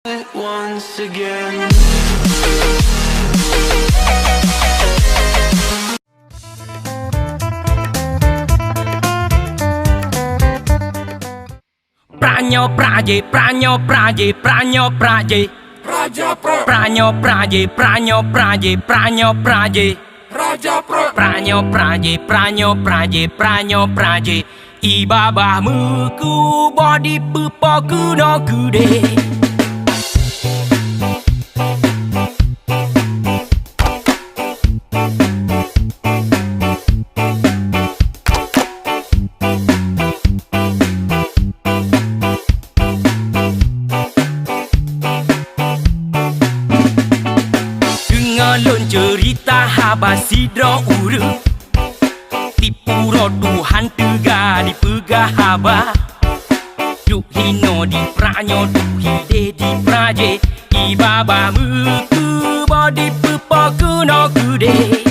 Once again. Pranyo praje, pranyo praje, pranyo praje. Raja Pro, Pranyo praje, pranyo praje, pranyo praje. Raja Pro, Pranyo praje, pranyo praje, pranyo praje. Ibaba muku body pupoku no kude. Ngalun cerita Habasidro uru tipu roduhan tega di pegah haba duk hino di pranyo duk hide di praje ibaba muku body pupoku no kude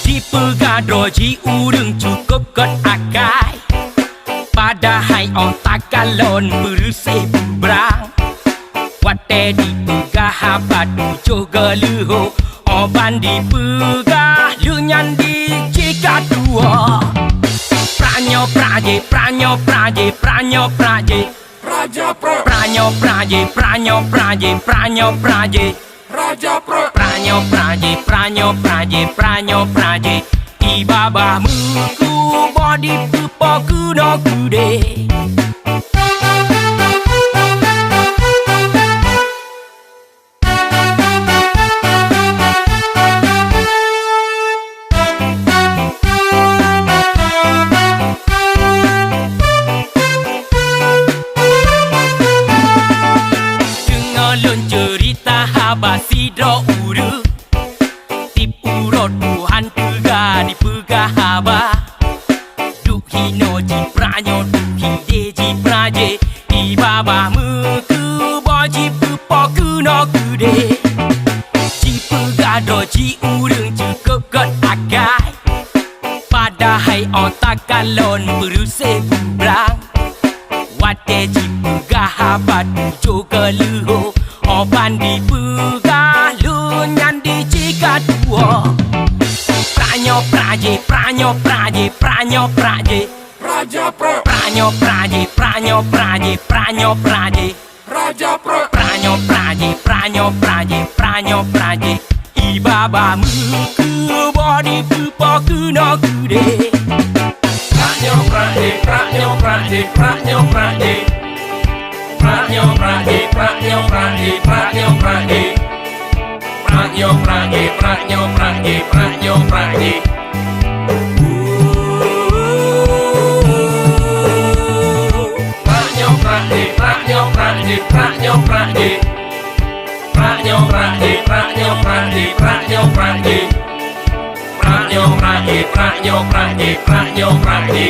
di pegah droji urung cukup kot akai padahai otak kalon berusai bubrang wate di pegah habat juga luho oban di pegah lunyan di jika dua pranyo praje pranyo praje pranyo praje Raja Pro, pranyo praje pranyo praje pranyo praje Raja Pro, pranyo praje pranyo praje pranyo praje ibaba muku body pupoku no kude. Ngalun cerita Habasidro uru tipu roduhan tega di pegah haba duk hino ji pranyo duk hide ji praje ibaba muku boji pupoku no kude ji pegah doji urung cukup kot agai padahai otak kalon berusai bubrang wate ji pegah habat juga luho oban di pegah lunyan di jika dua pranyo praje pranyo praje pranyo praje Raja Pro, pranyo praje pranyo praje pranyo praje Raja Pro, pranyo praje pranyo praje pranyo praje ibaba muku body pupoku no kude Pranyo Praje, Pranyo Praje, Pranyo Praje, Pranyo Praje, Pranyo Praje, Pranyo Praje, Pranyo Praje, Pranyo Praje, Pranyo Praje. Pranyo Praje, Pranyo Praje, Pranyo Praje, Pranyo Praje, Pranyo Praje, Pranyo Praje. Pranyo Praje, Pranyo Praje, Pranyo Praje.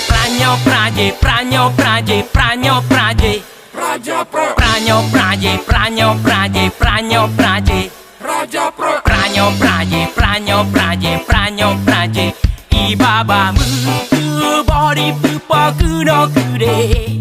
pranyo praje pranyo praje pranyo praje Raja Pro, pranyo praje pranyo praje pranyo praje Raja Pro, pranyo praje pranyo praje pranyo praje ibaba muku body pupoku no kude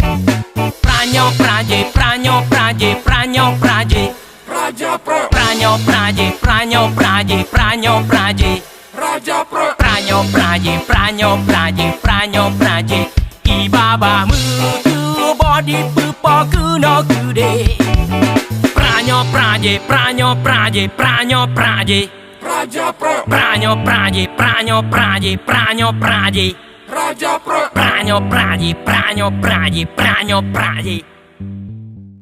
pranyo praje pranyo praje pranyo praje Raja Pro, pranyo praje pranyo praje pranyo praje Raja Pro, pranyo praje pranyo praje pranyo praje ibaba muku body pupoku no kude pranyo praje pranyo praje pranyo praje Raja Pro, pranyo praje pranyo praje pranyo praje Raja Pro. pranyo praje pranyo praje pranyo praje